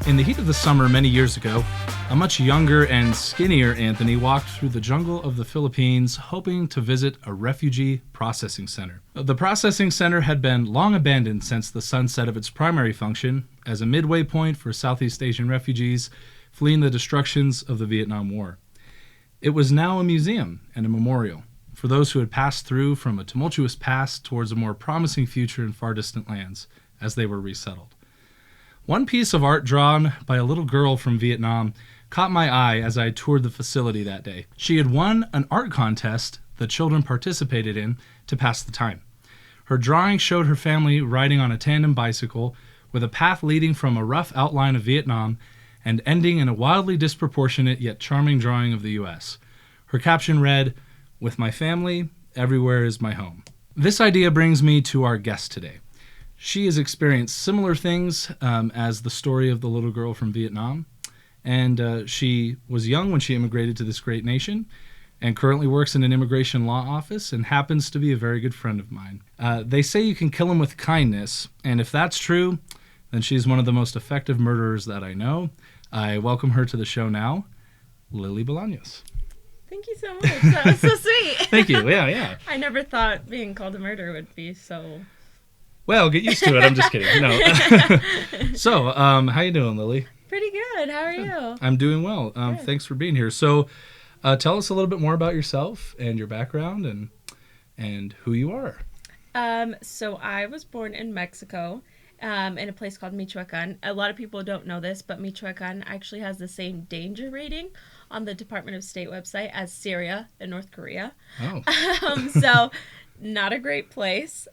In the heat of the summer many years ago, a much younger and skinnier Anthony walked through the jungle of the Philippines hoping to visit a refugee processing center. The processing center had been long abandoned since the sunset of its primary function as a midway point for Southeast Asian refugees fleeing the destructions of the Vietnam War. It was now a museum and a memorial for those who had passed through from a tumultuous past towards a more promising future in far distant lands as they were resettled. One piece of art drawn by a little girl from Vietnam caught my eye as I toured the facility that day. She had won an art contest the children participated in to pass the time. Her drawing showed her family riding on a tandem bicycle with a path leading from a rough outline of Vietnam and ending in a wildly disproportionate yet charming drawing of the U.S. Her caption read, "With my family, everywhere is my home." This idea brings me to our guest today. She has experienced similar things as the story of the little girl from Vietnam, and she was young when she immigrated to this great nation and currently works in an immigration law office and happens to be a very good friend of mine. They say you can kill them with kindness, and if that's true, then she's one of the most effective murderers that I know. I welcome her to the show now, Lili Bolaños. Thank you so much. That was so sweet. Thank you. Yeah. I never thought being called a murderer would be so... Well, get used to it. I'm just kidding. No. So, how you doing, Lili? Pretty good. How are you? I'm doing well. Thanks for being here. So, tell us a little bit more about yourself and your background and who you are. So I was born in Mexico, in a place called Michoacan. A lot of people don't know this, but Michoacan actually has the same danger rating on the Department of State website as Syria and North Korea. Oh. So not a great place.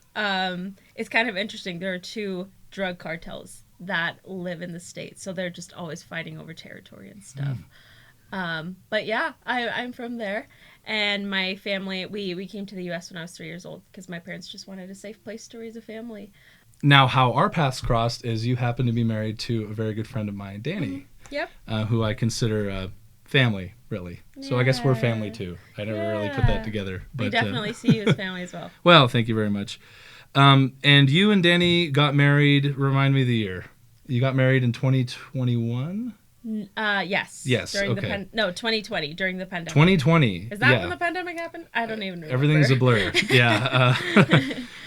It's kind of interesting. There are two drug cartels that live in the state, so they're just always fighting over territory and stuff. But yeah, I'm from there, and my family, we came to the U.S. when I was 3 years old because my parents just wanted a safe place to raise a family. Now, how our paths crossed is you happen to be married to a very good friend of mine, Danny. Yep. Who I consider family, really. So I guess we're family too. I never really put that together. But we definitely see you as family as well. Well, thank you very much. And you and Danny got married, remind me of the year. You got married in 2021? Yes. Yes, during okay. 2020, during the pandemic. 2020. Is that when the pandemic happened? I don't even remember. Everything's a blur. Yeah.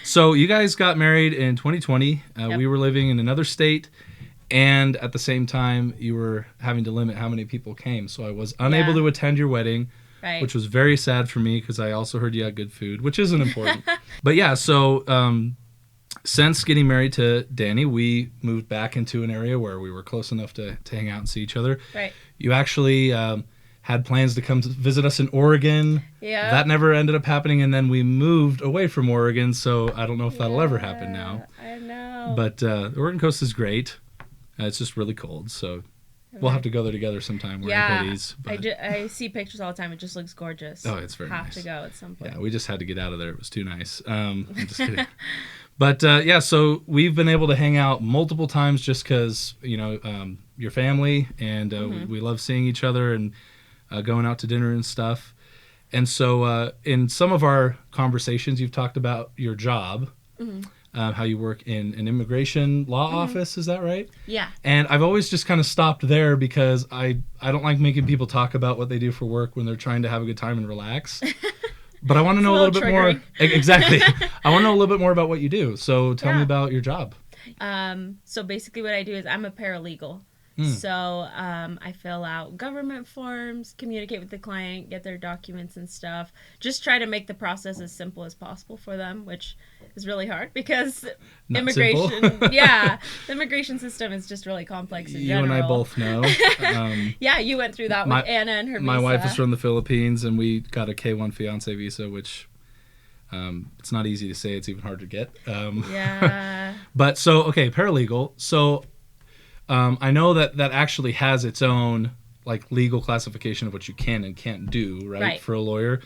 So you guys got married in 2020. Yep. We were living in another state, and at the same time, you were having to limit how many people came. So I was unable to attend your wedding, right, which was very sad for me because I also heard you had good food, which isn't important. But yeah, so since getting married to Danny, we moved back into an area where we were close enough to hang out and see each other. Right. You actually had plans to come to visit us in Oregon. Yeah. That never ended up happening, and then we moved away from Oregon, so I don't know if that'll ever happen now. I know. But the Oregon coast is great. It's just really cold, so we'll have to go there together sometime wearing hoodies. But... I see pictures all the time. It just looks gorgeous. Oh, it's very nice. Have to go at some point. Yeah, we just had to get out of there. It was too nice. I'm just kidding. But yeah, so we've been able to hang out multiple times just because, your family, and we love seeing each other and going out to dinner and stuff. And so in some of our conversations, you've talked about your job, how you work in an immigration law office. Is that right? Yeah. And I've always just kind of stopped there because I don't like making people talk about what they do for work when they're trying to have a good time and relax. But I want to know a little bit more. Exactly. I want to know a little bit more about what you do. So tell me about your job. So basically what I do is I'm a paralegal. So I fill out government forms, communicate with the client, get their documents and stuff. Just try to make the process as simple as possible for them, which is really hard because Not immigration, simple. the immigration system is just really complex in general. You and I both know. Yeah, you went through that with Anna and her visa. My wife is from the Philippines, and we got a K-1 fiance visa, which it's not easy to say. It's even hard to get. Yeah. But so, okay, paralegal. So I know that actually has its own legal classification of what you can and can't do, right? For a lawyer.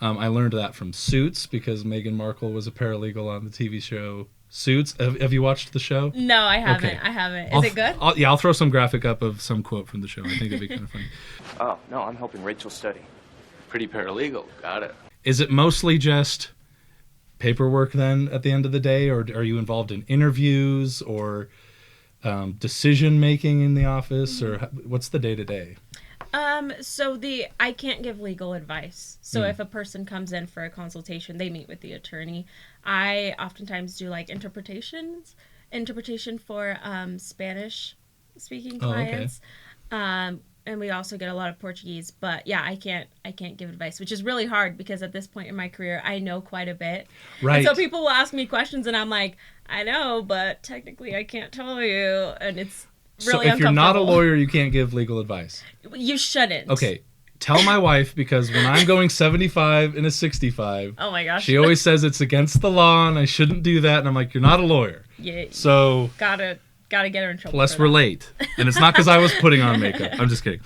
I learned that from Suits because Meghan Markle was a paralegal on the TV show Suits. Have you watched the show? No, I haven't. Okay. I haven't. Is it good? I'll throw some graphic up of some quote from the show. I think it'd be kind of funny. Oh, no, I'm helping Rachel study. Pretty paralegal. Got it. Is it mostly just paperwork then at the end of the day, or are you involved in interviews, or decision making in the office, or what's the day to day? So I can't give legal advice. So if a person comes in for a consultation, they meet with the attorney. I oftentimes do like interpretation for Spanish speaking clients. And we also get a lot of Portuguese, but yeah, I can't give advice, which is really hard because at this point in my career, I know quite a bit. Right. And so people will ask me questions and I'm like, I know, but technically I can't tell you. And it's really So if you're not a lawyer, you can't give legal advice. You shouldn't. Okay. Tell my wife, because when I'm going 75 and a 65, oh my gosh, she always says it's against the law and I shouldn't do that. And I'm like, you're not a lawyer. Yeah. So gotta get her in trouble. Plus, we're late, and it's not because I was putting on makeup. I'm just kidding.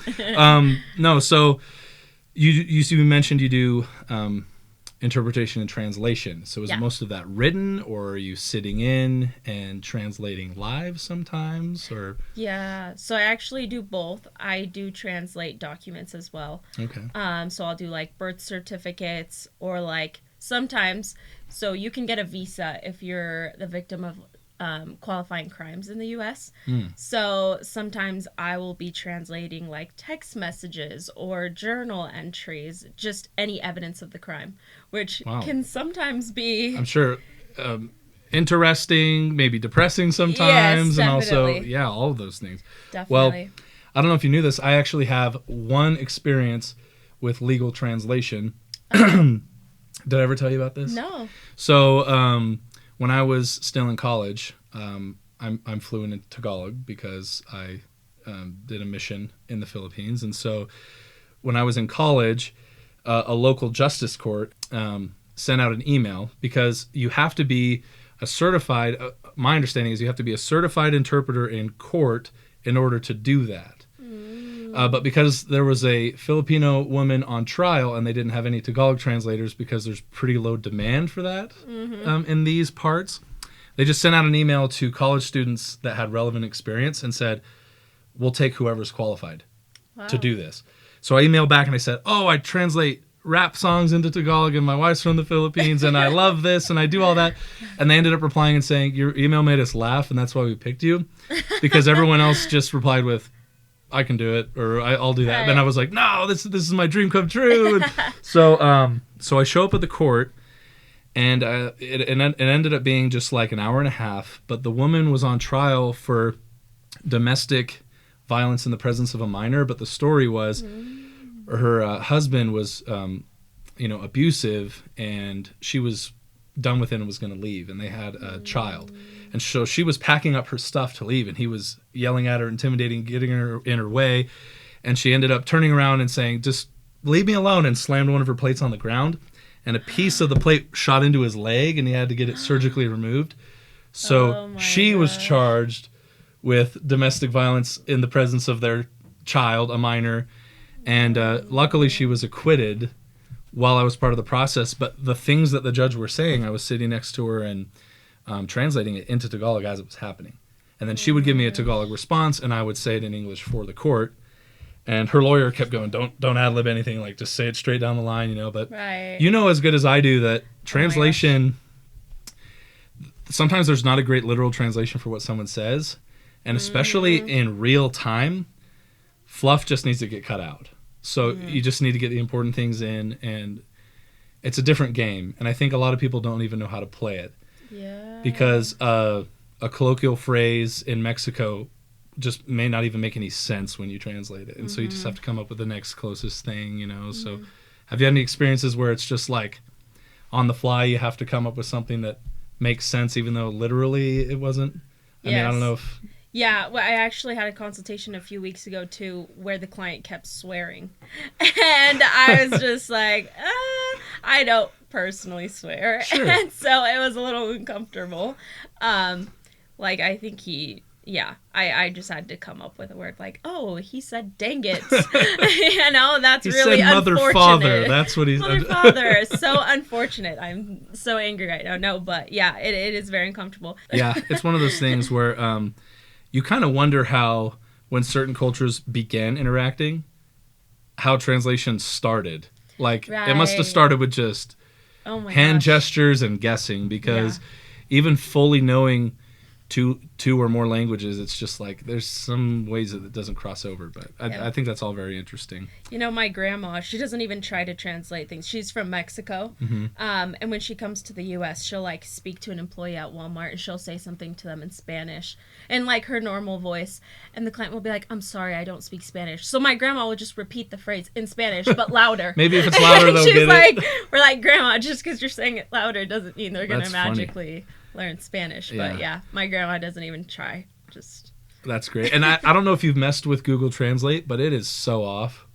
No, so you mentioned you do interpretation and translation. So is most of that written, or are you sitting in and translating live sometimes, or? Yeah, so I actually do both. I do translate documents as well. Okay. So I'll do like birth certificates, or like sometimes, so you can get a visa if you're the victim of qualifying crimes in the U.S. So sometimes I will be translating like text messages or journal entries, just any evidence of the crime, which can sometimes be, I'm sure, interesting, maybe depressing sometimes, and also, all of those things. Definitely. Well, I don't know if you knew this. I actually have one experience with legal translation. Did I ever tell you about this? No. So, when I was still in college, I'm fluent in Tagalog because I did a mission in the Philippines. And so when I was in college, a local justice court sent out an email because you have to be a certified, my understanding is you have to be a certified interpreter in court in order to do that. But because there was a Filipino woman on trial and they didn't have any Tagalog translators because there's pretty low demand for that in these parts, they just sent out an email to college students that had relevant experience and said, we'll take whoever's qualified to do this. So I emailed back and I said, I translate rap songs into Tagalog and my wife's from the Philippines and I love this and I do all that. And they ended up replying and saying, your email made us laugh and that's why we picked you, because everyone else just replied with, I can do it, or I'll do that. Right. And I was like, no, this is my dream come true. And so I show up at the court, and it ended up being just like an hour and a half. But the woman was on trial for domestic violence in the presence of a minor. But the story was her husband was, abusive, and she was done with it and was going to leave, and they had a child. And so she was packing up her stuff to leave, and he was yelling at her, intimidating, getting her in her way. And she ended up turning around and saying, just leave me alone, and slammed one of her plates on the ground. And a piece of the plate shot into his leg, and he had to get it surgically removed. So she was charged with domestic violence in the presence of their child, a minor. And luckily she was acquitted while I was part of the process. But the things that the judge were saying, I was sitting next to her and translating it into Tagalog as it was happening. And then she would give me a Tagalog response, and I would say it in English for the court. And her lawyer kept going, don't ad-lib anything, like just say it straight down the line, But you know as good as I do that translation, sometimes there's not a great literal translation for what someone says. And especially in real time, fluff just needs to get cut out. So you just need to get the important things in, and it's a different game. And I think a lot of people don't even know how to play it. Yeah. Because a colloquial phrase in Mexico just may not even make any sense when you translate it. And so you just have to come up with the next closest thing, So have you had any experiences where it's just like on the fly you have to come up with something that makes sense even though literally it wasn't? I mean, I don't know if... Yeah, well, I actually had a consultation a few weeks ago, too, where the client kept swearing. And I was just like, I don't personally swear. Sure. And so it was a little uncomfortable. I think I just had to come up with a word like, he said dang it. That's he really said mother, unfortunate. Father, that's what he said. Mother, father, so unfortunate. I'm so angry right now. No, but yeah, it is very uncomfortable. Yeah, it's one of those things where you kind of wonder how, when certain cultures began interacting, how translation started. It must have started with just hand gestures and guessing, because even fully knowing two or more languages, it's just like there's some ways that it doesn't cross over. But I think that's all very interesting. You know, my grandma, she doesn't even try to translate things. She's from Mexico. And when she comes to the U.S., she'll like speak to an employee at Walmart and she'll say something to them in Spanish in like her normal voice. And the client will be like, I'm sorry, I don't speak Spanish. So my grandma will just repeat the phrase in Spanish, but louder. Maybe if it's louder, they'll get like, it. We're like, Grandma, just because you're saying it louder doesn't mean they're going to That's magically learn Spanish. But yeah, my grandma doesn't even try. That's great. And I don't know if you've messed with Google Translate, but it is so off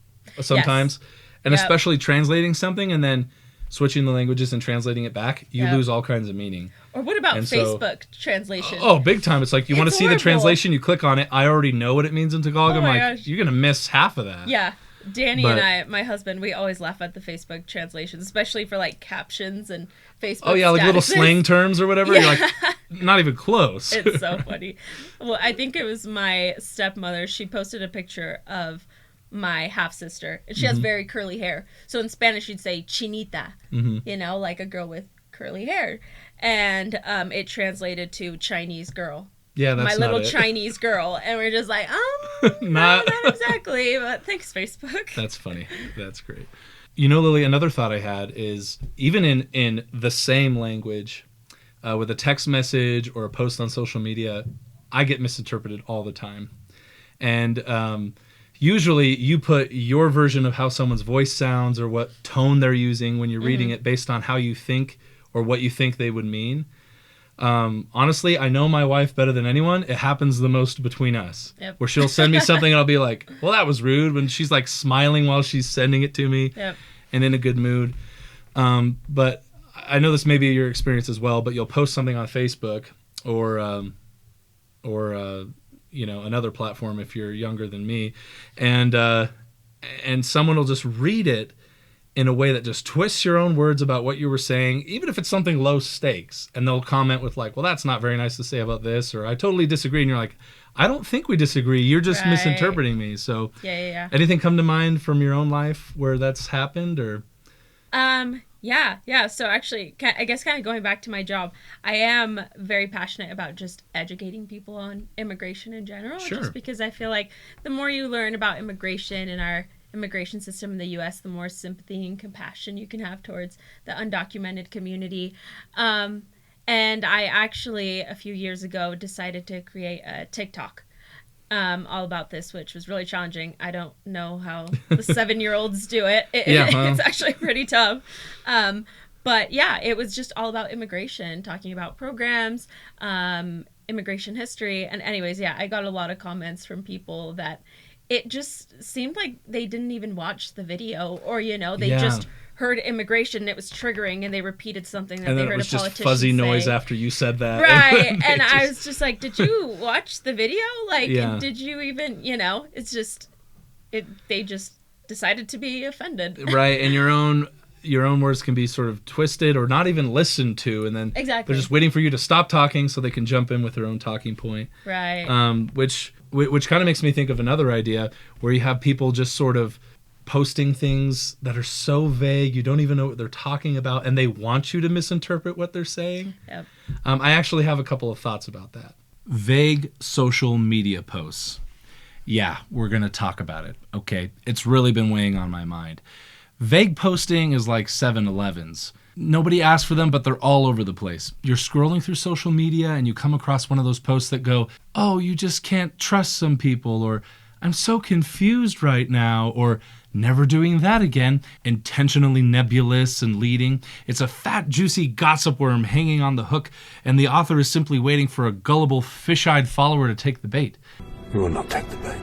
sometimes. Yes. And especially translating something and then switching the languages and translating it back, you lose all kinds of meaning. Or what about Facebook translation? Oh, big time. It's like you want to see the translation, you click on it. I already know what it means in Tagalog. I'm like, gosh. You're going to miss half of that. Yeah. Danny and I, my husband, we always laugh at the Facebook translations, especially for like captions and Facebook Oh, yeah, like little slang terms or whatever. You're like, not even close. It's so funny. Well, I think it was my stepmother. She posted a picture of my half-sister, and she has very curly hair. So in Spanish, you'd say chinita, you know, like a girl with curly hair. And it translated to Chinese girl. Yeah, that's my little Chinese girl, and we're just like, not exactly, but thanks, Facebook. That's funny. That's great. You know, Lily, another thought I had is even in the same language, with a text message or a post on social media, I get misinterpreted all the time. And usually you put your version of how someone's voice sounds or what tone they're using when you're reading it based on how you think or what you think they would mean. Honestly, I know my wife better than anyone. It happens the most between us, where she'll send me something and I'll be like, well, that was rude, when she's like smiling while she's sending it to me and in a good mood. But I know this may be your experience as well, but you'll post something on Facebook or you know, another platform if you're younger than me, and someone will just read it in a way that just twists your own words about what you were saying, even if it's something low stakes. And they'll comment with like, well, that's not very nice to say about this, or I totally disagree. And you're like, I don't think we disagree. You're just misinterpreting me. So anything come to mind from your own life where that's happened? Or Yeah. So actually, I guess kind of going back to my job, I am very passionate about just educating people on immigration in general. Just because I feel like the more you learn about immigration and our immigration system in the U.S., the more sympathy and compassion you can have towards the undocumented community. And I actually, a few years ago, decided to create a TikTok all about this, which was really challenging. I don't know how the 7-year-olds do it. It's actually pretty tough. But yeah, it was just all about immigration, talking about programs, immigration history. And anyways, I got a lot of comments from people that it just seemed like they didn't even watch the video, or, you know, they just heard immigration and it was triggering and they repeated something that they heard a politician say. And it was just fuzzy noise after you said that. Right. And I was just like, did you watch the video? Like, did you even, you know, it's just, they just decided to be offended. Right. And your own words can be sort of twisted or not even listened to. And then they're just waiting for you to stop talking so they can jump in with their own talking point. Right. Which kind of makes me think of another idea where you have people just sort of posting things that are so vague, you don't even know what they're talking about, and they want you to misinterpret what they're saying. Yep. I actually have a couple of thoughts about that. Vague social media posts. Yeah, we're going to talk about it. Okay, it's really been weighing on my mind. Vague posting is like 7-Elevens. Nobody asked for them, but they're all over the place. You're scrolling through social media and you come across one of those posts that go, oh, you just can't trust some people, or I'm so confused right now, or never doing that again, intentionally nebulous and leading. It's a fat, juicy gossip worm hanging on the hook, and the author is simply waiting for a gullible, fish-eyed follower to take the bait. You will not take the bait.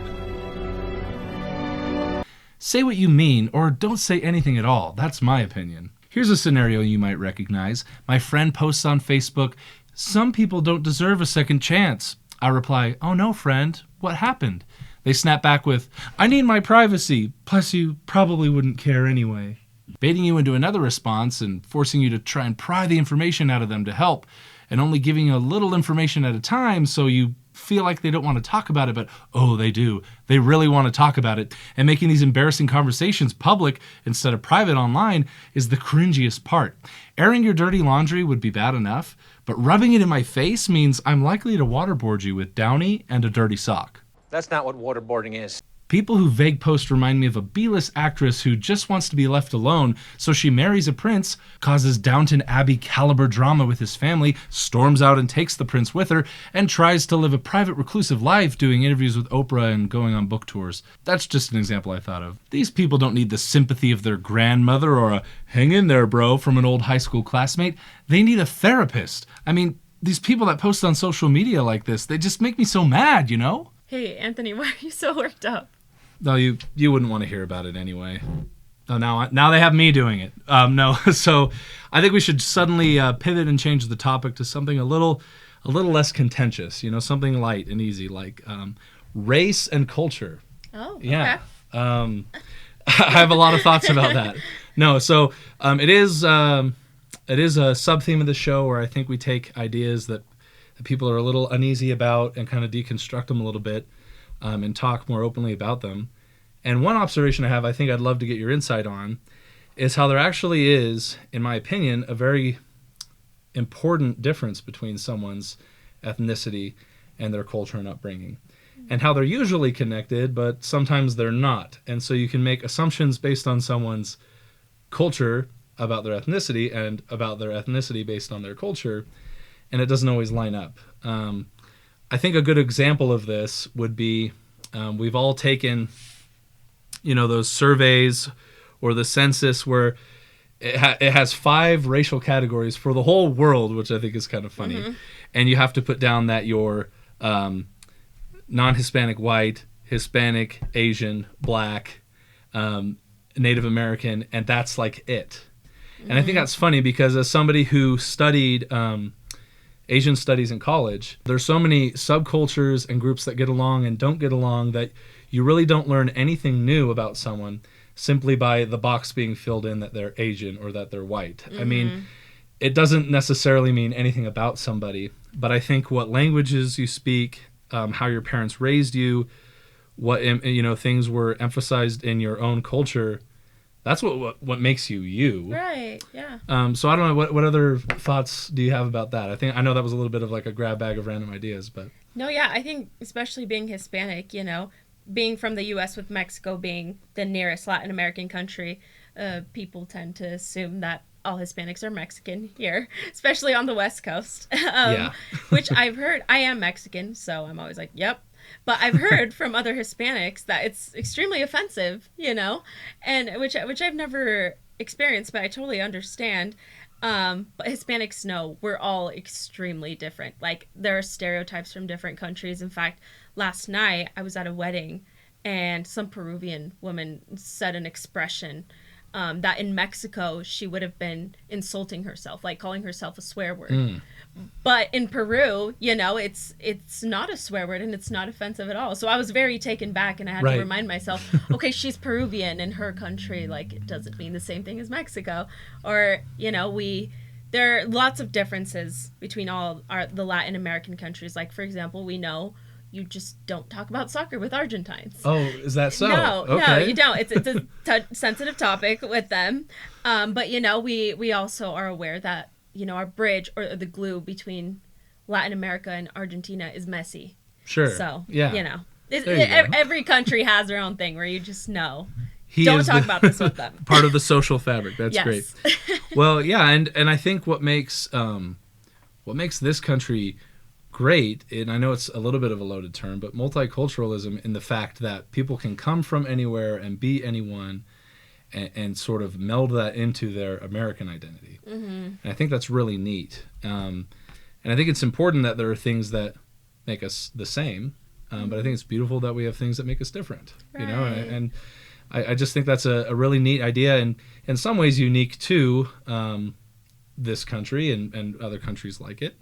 Say what you mean, or don't say anything at all. That's my opinion. Here's a scenario you might recognize. My friend posts on Facebook, some people don't deserve a second chance. I reply, oh no, friend, what happened? They snap back with, I need my privacy, plus you probably wouldn't care anyway. Baiting you into another response and forcing you to try and pry the information out of them to help, and only giving you a little information at a time so you feel like they don't want to talk about it, but oh, they do. They really want to talk about it. And making these embarrassing conversations public instead of private online is the cringiest part. Airing your dirty laundry would be bad enough, but rubbing it in my face means I'm likely to waterboard you with Downy and a dirty sock. That's not what waterboarding is. People who vague post remind me of a B-list actress who just wants to be left alone, so she marries a prince, causes Downton Abbey caliber drama with his family, storms out and takes the prince with her, and tries to live a private reclusive life doing interviews with Oprah and going on book tours. That's just an example I thought of. These people don't need the sympathy of their grandmother or a "hang in there, bro" from an old high school classmate. They need a therapist. I mean, these people that post on social media like this, they just make me so mad, you know? Hey, Anthony, why are you so worked up? No, you wouldn't want to hear about it anyway. Oh, now they have me doing it. No, so I think we should suddenly pivot and change the topic to something a little less contentious. You know, something light and easy, like race and culture. Oh, Yeah. okay. I have a lot of thoughts about that. No, so it is a sub-theme of the show where I think we take ideas that people are a little uneasy about and kind of deconstruct them a little bit. And talk more openly about them. And one observation I have, I think I'd love to get your insight on, is how there actually is, in my opinion, a very important difference between someone's ethnicity and their culture and upbringing. And how they're usually connected, but sometimes they're not. And so you can make assumptions based on someone's culture about their ethnicity and about their ethnicity based on their culture, and it doesn't always line up. I think a good example of this would be we've all taken, those surveys or the census where it has 5 racial categories for the whole world, which I think is kind of funny. Mm-hmm. And you have to put down that you're non-Hispanic white, Hispanic, Asian, Black, Native American, and that's like it. Mm-hmm. And I think that's funny because as somebody who studied Asian studies in college, there's so many subcultures and groups that get along and don't get along that you really don't learn anything new about someone simply by the box being filled in that they're Asian or that they're white. Mm-hmm. I mean, it doesn't necessarily mean anything about somebody, but I think what languages you speak, how your parents raised you, what things were emphasized in your own culture, that's what makes you you. Right, yeah. So I don't know, what other thoughts do you have about that? I know that was a little bit of like a grab bag of random ideas, but... No, yeah, I think especially being Hispanic, being from the U.S. with Mexico being the nearest Latin American country, people tend to assume that all Hispanics are Mexican here, especially on the West Coast. Yeah. Which I've heard, I am Mexican, so I'm always like, yep. But I've heard from other Hispanics that it's extremely offensive, and which I've never experienced, but I totally understand. But Hispanics know we're all extremely different. Like, there are stereotypes from different countries. In fact, last night I was at a wedding and some Peruvian woman said an expression that in Mexico she would have been insulting herself, like calling herself a swear word. But in Peru, it's not a swear word and it's not offensive at all. So I was very taken back and I had to remind myself, okay, she's Peruvian in her country. Like, it doesn't mean the same thing as Mexico. Or, there are lots of differences between all the Latin American countries. Like, for example, we know you just don't talk about soccer with Argentines. Oh, is that so? No, okay. No, you don't. It's a sensitive topic with them. But, we also are aware that, our bridge or the glue between Latin America and Argentina is messy. Sure. So, yeah. Every country has their own thing where you just know. Don't talk about this with them. Part of the social fabric. That's yes. Great. Well, yeah, and I think what makes this country great, and I know it's a little bit of a loaded term, but multiculturalism in the fact that people can come from anywhere and be anyone and sort of meld that into their American identity. Mm-hmm. And I think that's really neat. And I think it's important that there are things that make us the same, but I think it's beautiful that we have things that make us different, right. And I just think that's a really neat idea and in some ways unique to this country and other countries like it.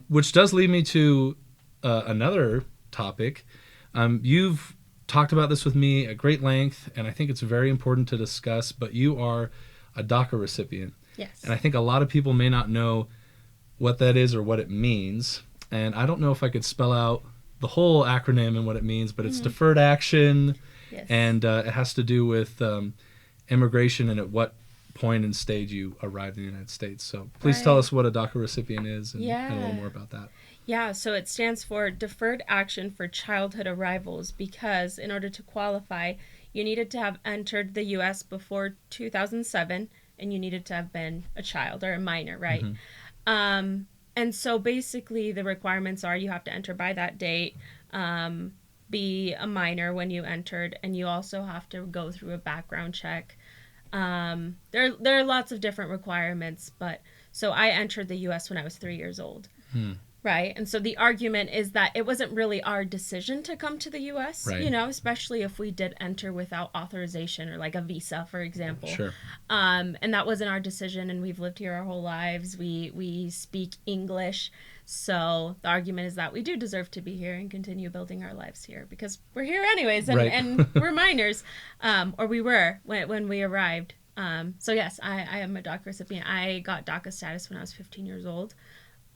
Which does lead me to another topic. You've talked about this with me at great length, and I think it's very important to discuss, but you are a DACA recipient. Yes. And I think a lot of people may not know what that is or what it means. And I don't know if I could spell out the whole acronym and what it means, but it's deferred action. Yes. And it has to do with immigration and at what point and stage you arrived in the United States. So please tell us what a DACA recipient is and a little more about that. Yeah, so it stands for Deferred Action for Childhood Arrivals, because in order to qualify, you needed to have entered the U.S. before 2007, and you needed to have been a child or a minor, right? And so basically the requirements are you have to enter by that date, be a minor when you entered, and you also have to go through a background check. There are lots of different requirements, but so I entered the U.S. when I was 3 years old. Right. And so the argument is that it wasn't really our decision to come to the U.S., right. you know, especially if we did enter without authorization or like a visa, for example. Sure. And that wasn't our decision, and we've lived here our whole lives. We speak English. So the argument is that we do deserve to be here and continue building our lives here because we're here anyways, and, right. and we're minors, or we were when we arrived. So yes, I am a DACA recipient. I got DACA status when I was 15 years old.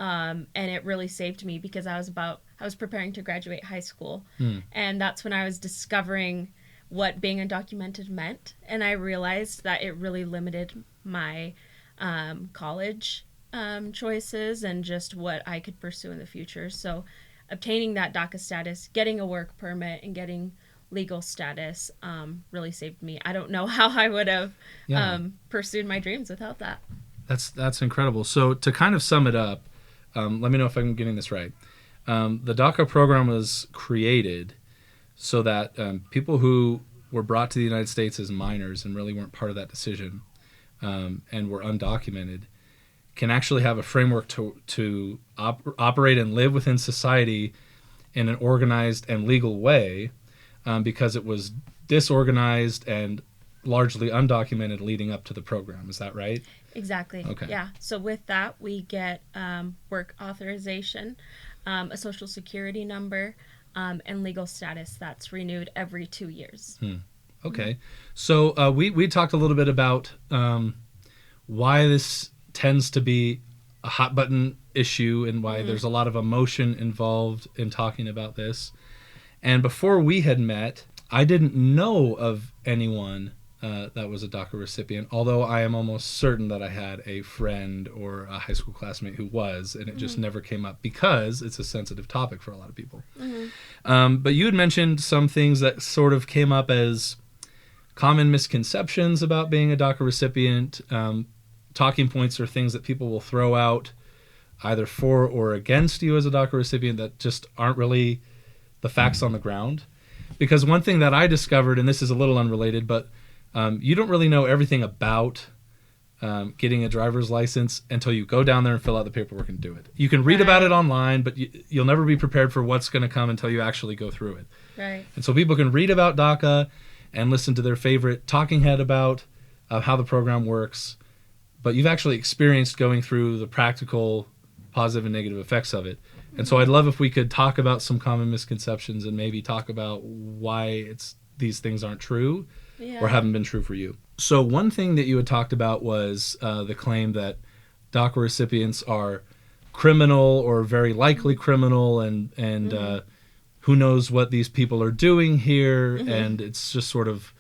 And it really saved me because I was preparing to graduate high school. And that's when I was discovering what being undocumented meant. And I realized that it really limited my college choices and just what I could pursue in the future. So obtaining that DACA status, getting a work permit, and getting legal status really saved me. I don't know how I would have pursued my dreams without that. That's incredible. So to kind of sum it up, let me know if I'm getting this right. The DACA program was created so that people who were brought to the United States as minors and really weren't part of that decision and were undocumented can actually have a framework to operate and live within society in an organized and legal way because it was disorganized and largely undocumented leading up to the program. Is that right? Exactly. Okay. Yeah. So with that, we get work authorization, a social security number, and legal status that's renewed every 2 years. Okay. So we talked a little bit about why this tends to be a hot button issue and why there's a lot of emotion involved in talking about this. And before we had met, I didn't know of anyone that was a DACA recipient, although I am almost certain that I had a friend or a high school classmate who was, and it just never came up because it's a sensitive topic for a lot of people. But you had mentioned some things that sort of came up as common misconceptions about being a DACA recipient. Talking points are things that people will throw out either for or against you as a DACA recipient that just aren't really the facts on the ground. Because one thing that I discovered, and this is a little unrelated, but you don't really know everything about getting a driver's license until you go down there and fill out the paperwork and do it. You can read about it online, but you'll never be prepared for what's going to come until you actually go through it. Right. And so people can read about DACA and listen to their favorite talking head about how the program works, but you've actually experienced going through the practical positive and negative effects of it. And so I'd love if we could talk about some common misconceptions and maybe talk about why these things aren't true or haven't been true for you. So one thing that you had talked about was the claim that DACA recipients are criminal or very likely criminal and who knows what these people are doing here. And it's just sort of,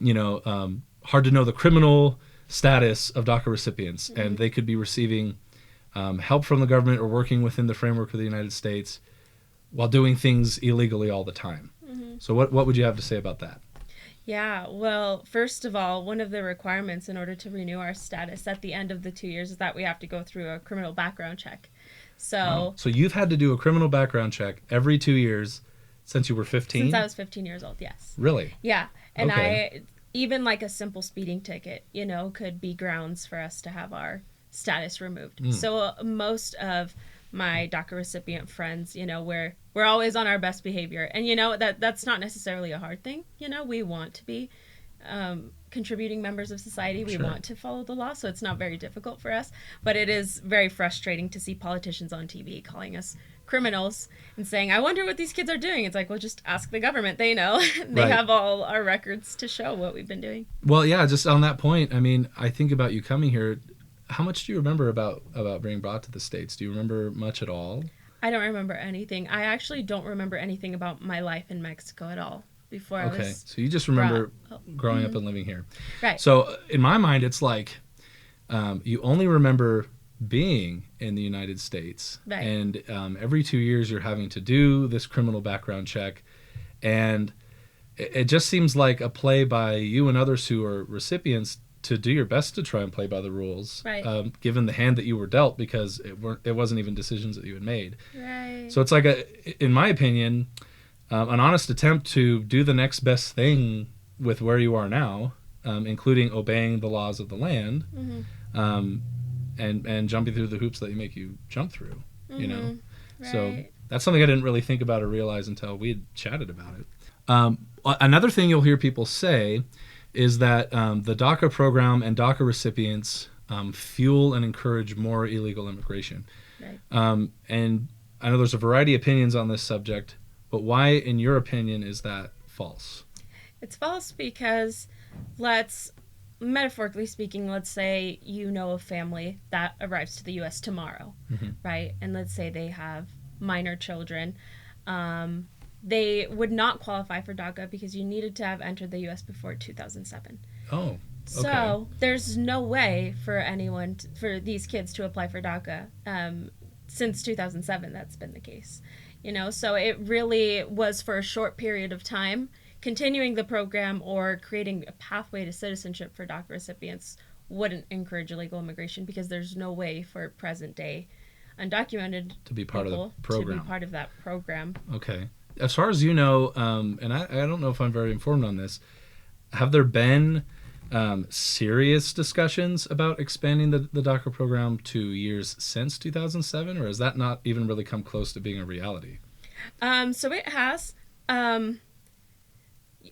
hard to know the criminal status of DACA recipients. And they could be receiving help from the government or working within the framework of the United States while doing things illegally all the time. So what would you have to say about that? Yeah, well, first of all, one of the requirements in order to renew our status at the end of the 2 years is that we have to go through a criminal background check. So you've had to do a criminal background check every 2 years since you were 15? Since I was 15 years old, yes. Really? Yeah, and Okay. even like a simple speeding ticket, could be grounds for us to have our status removed. So most of my DACA recipient friends, we're always on our best behavior, and that's not necessarily a hard thing. We want to be contributing members of society. We want to follow the law, so it's not very difficult for us. But it is very frustrating to see politicians on TV calling us criminals and saying, "I wonder what these kids are doing." It's like, well, just ask the government. They know. They have all our records to show what we've been doing. Well, yeah, just on that point, I mean, I think about you coming here. How much do you remember about being brought to the States? Do you remember much at all? I don't remember anything. I actually don't remember anything about my life in Mexico at all. before I Okay, was. so you just remember growing Mm-hmm. up and living here. Right. So in my mind, it's like you only remember being in the United States. Right. And every 2 years you're having to do this criminal background check. And it just seems like a play by you and others who are recipients to do your best to try and play by the rules, Right. Given the hand that you were dealt, because it wasn't even decisions that you had made. Right. So it's like, in my opinion, an honest attempt to do the next best thing with where you are now, including obeying the laws of the land, Mm-hmm. and jumping through the hoops that you make you jump through, you know? Mm-hmm. So Right. that's something I didn't really think about or realize until we had chatted about it. Another thing you'll hear people say is that the DACA program and DACA recipients fuel and encourage more illegal immigration. Right. And I know there's a variety of opinions on this subject, but why, in your opinion, is that false? It's false because metaphorically speaking, let's say you know a family that arrives to the U.S. tomorrow, right? And let's say they have minor children. They would not qualify for DACA because you needed to have entered the U.S. before 2007. Oh, okay. So there's no way for for these kids to apply for DACA. Since 2007, that's been the case. So it really was for a short period of time. Continuing the program or creating a pathway to citizenship for DACA recipients wouldn't encourage illegal immigration because there's no way for present day undocumented To be part of the people program. to be part of that program. Okay. As far as you know, and I don't know if I'm very informed on this, have there been serious discussions about expanding the DACA program to years since 2007, or has that not even really come close to being a reality? So it has.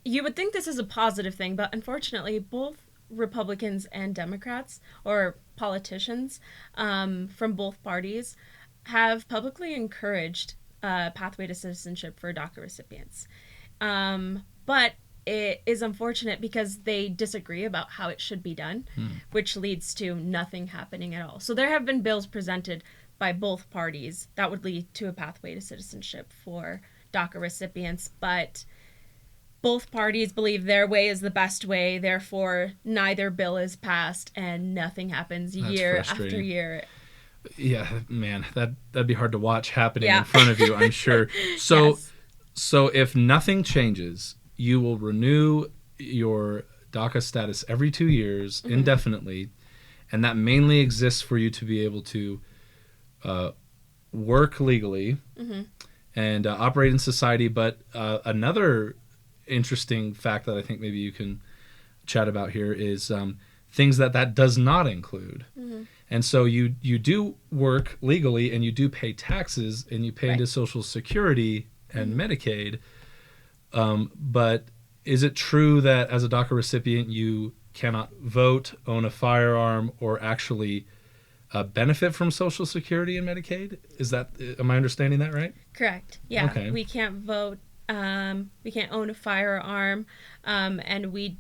You would think this is a positive thing, but unfortunately, both Republicans and Democrats, or politicians from both parties, have publicly encouraged pathway to citizenship for DACA recipients. But it is unfortunate because they disagree about how it should be done, which leads to nothing happening at all. So there have been bills presented by both parties that would lead to a pathway to citizenship for DACA recipients, but both parties believe their way is the best way, therefore neither bill is passed and nothing happens year after frustrating. year. Yeah, man, that'd be hard to watch happening Yeah. in front of you, I'm sure. So, Yes. so if nothing changes, you will renew your DACA status every 2 years indefinitely, and that mainly exists for you to be able to work legally and operate in society. But another interesting fact that I think maybe you can chat about here is things that does not include. And so you do work legally and you do pay taxes and you pay into Social Security and Medicaid. But is it true that as a DACA recipient you cannot vote, own a firearm, or actually benefit from Social Security and Medicaid? Am I understanding that right? Correct. Yeah. Okay. We can't vote. We can't own a firearm, and we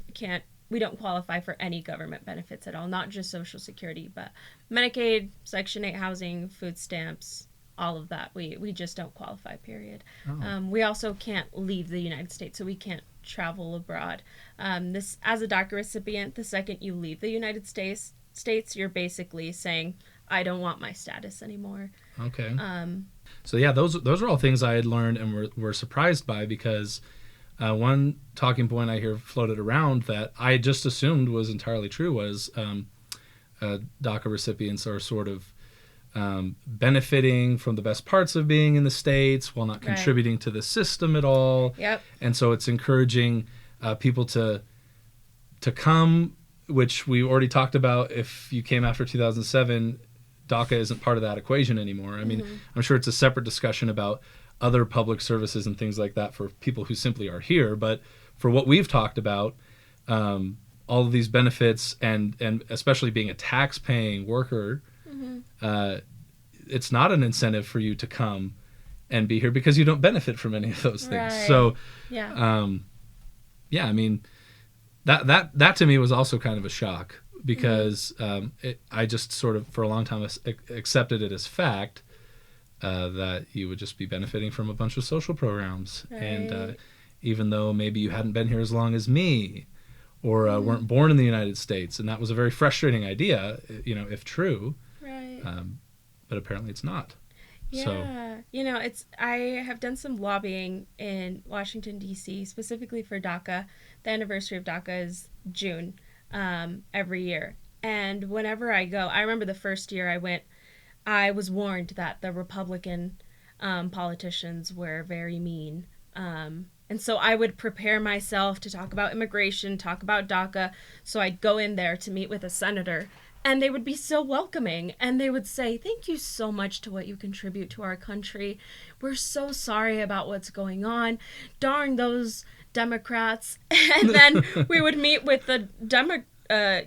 don't qualify for any government benefits at all, not just Social Security, but Medicaid, Section 8 housing, food stamps, all of that. We just don't qualify, period. We also can't leave the United States, so we can't travel abroad. As a DACA recipient, the second you leave the United States, you're basically saying, I don't want my status anymore. Okay. So yeah, those are all things I had learned and were surprised by, because one talking point I hear floated around that I just assumed was entirely true was DACA recipients are sort of benefiting from the best parts of being in the States while not contributing to the system at all. Yep. And so it's encouraging people to come, which we already talked about. If you came after 2007, DACA isn't part of that equation anime. I mean, I'm sure it's a separate discussion about other public services and things like that for people who simply are here. But for what we've talked about, all of these benefits and especially being a tax-paying worker, it's not an incentive for you to come and be here because you don't benefit from any of those things. Right. So, Yeah. I mean, that to me was also kind of a shock, because I just sort of for a long time accepted it as fact that you would just be benefiting from a bunch of social programs. Right. And even though maybe you hadn't been here as long as me, or weren't born in the United States. And that was a very frustrating idea, if true. Right. But apparently it's not. Yeah. So, I have done some lobbying in Washington, D.C., specifically for DACA. The anniversary of DACA is June every year. And whenever I go, I remember the first year I went, I was warned that the Republican politicians were very mean. And so I would prepare myself to talk about immigration, talk about DACA. So I'd go in there to meet with a senator, and they would be so welcoming. And they would say, thank you so much to what you contribute to our country. We're so sorry about what's going on. Darn those Democrats. And then we would meet with the a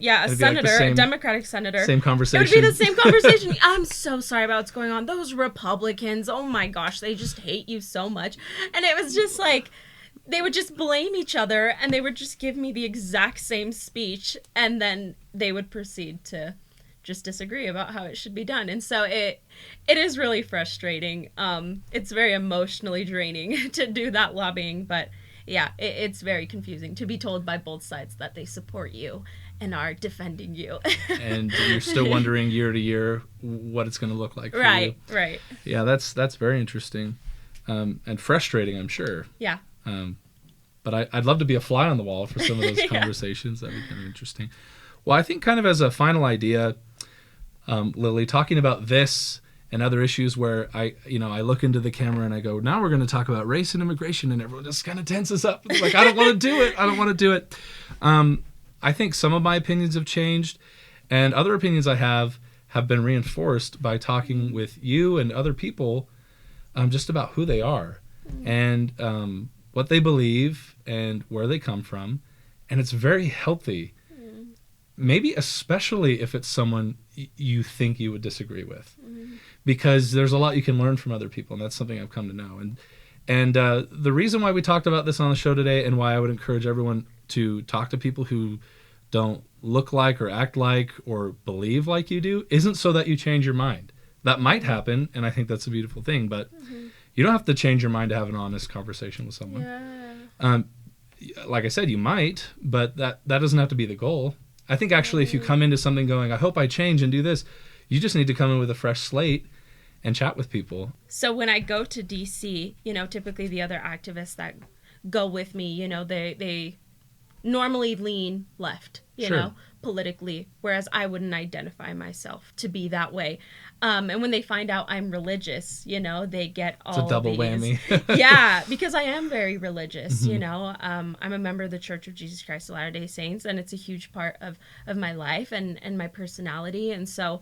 Democratic senator. Same conversation. It would be the same conversation. I'm so sorry about what's going on. Those Republicans, oh my gosh, they just hate you so much. And it was just like, they would just blame each other, and they would just give me the exact same speech, and then they would proceed to just disagree about how it should be done. And so it is really frustrating. It's very emotionally draining to do that lobbying, but yeah, it's very confusing to be told by both sides that they support you and are defending you. And you're still wondering year to year what it's going to look like for you. Right. Yeah, that's very interesting, and frustrating, I'm sure. Yeah. But I'd love to be a fly on the wall for some of those conversations. That'd be kind of interesting. Well, I think kind of as a final idea, Lily, talking about this and other issues where I look into the camera and I go, now we're going to talk about race and immigration, and everyone just kind of tenses up. It's like, I don't want to do it. I don't want to do it. I think some of my opinions have changed, and other opinions I have been reinforced by talking with you and other people just about who they are and what they believe and where they come from. And it's very healthy, maybe especially if it's someone you think you would disagree with, because there's a lot you can learn from other people, and that's something I've come to know. And the reason why we talked about this on the show today, and why I would encourage everyone to talk to people who don't look like or act like or believe like you do, isn't so that you change your mind. That might happen, and I think that's a beautiful thing, but you don't have to change your mind to have an honest conversation with someone. Yeah. Like I said, you might, but that doesn't have to be the goal. I think actually if you come into something going, I hope I change and do this, you just need to come in with a fresh slate and chat with people. So when I go to DC, typically the other activists that go with me, they normally lean left, politically, whereas I wouldn't identify myself to be that way. And when they find out I'm religious, they get all It's a double whammy. Yeah, because I am very religious, I'm a member of the Church of Jesus Christ of Latter-day Saints, and it's a huge part of my life and my personality. And so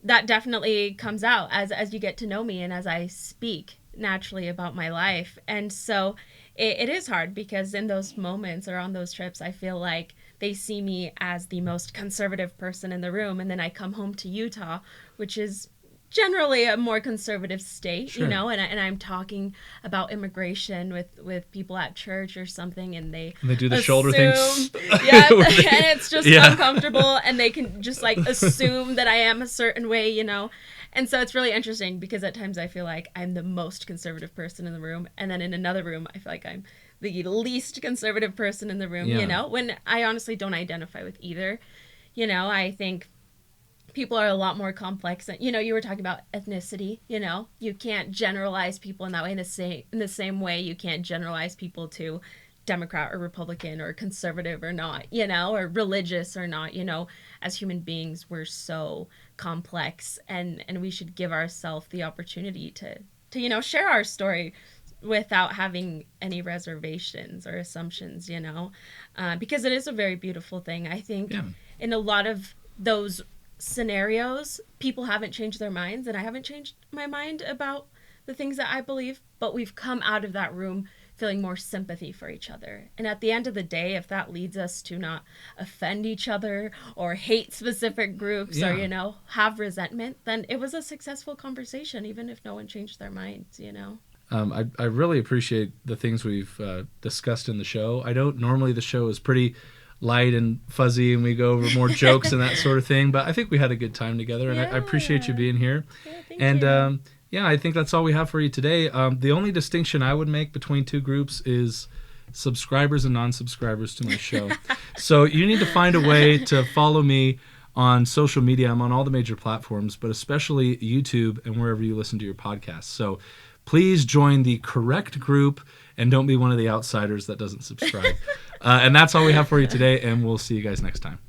that definitely comes out as you get to know me and as I speak naturally about my life. And so it is hard, because in those moments or on those trips, I feel like they see me as the most conservative person in the room. And then I come home to Utah, which is generally a more conservative state, Sure. and I'm talking about immigration with people at church or something, and they do the shoulder things. Yeah, and it's just Yeah. uncomfortable, and they can just assume that I am a certain way, And so it's really interesting, because at times I feel like I'm the most conservative person in the room, and then in another room I feel like I'm the least conservative person in the room, when I honestly don't identify with either. I think people are a lot more complex. And, you were talking about ethnicity, you can't generalize people in that way. In the same way, you can't generalize people to Democrat or Republican or conservative or not, or religious or not. As human beings, we're so complex, and we should give ourselves the opportunity to share our story without having any reservations or assumptions, because it is a very beautiful thing. I think in a lot of those scenarios, people haven't changed their minds, and I haven't changed my mind about the things that I believe, but we've come out of that room feeling more sympathy for each other. And at the end of the day, if that leads us to not offend each other or hate specific groups or, have resentment, then it was a successful conversation, even if no one changed their minds, I really appreciate the things we've discussed in the show. I don't normally, the show is pretty light and fuzzy, and we go over more jokes and that sort of thing, but I think we had a good time together, and I appreciate you being here. Yeah, thank you. I think that's all we have for you today. The only distinction I would make between two groups is subscribers and non-subscribers to my show. So you need to find a way to follow me on social media. I'm on all the major platforms, but especially YouTube and wherever you listen to your podcasts. So please join the correct group and don't be one of the outsiders that doesn't subscribe. And that's all we have for you today, and we'll see you guys next time.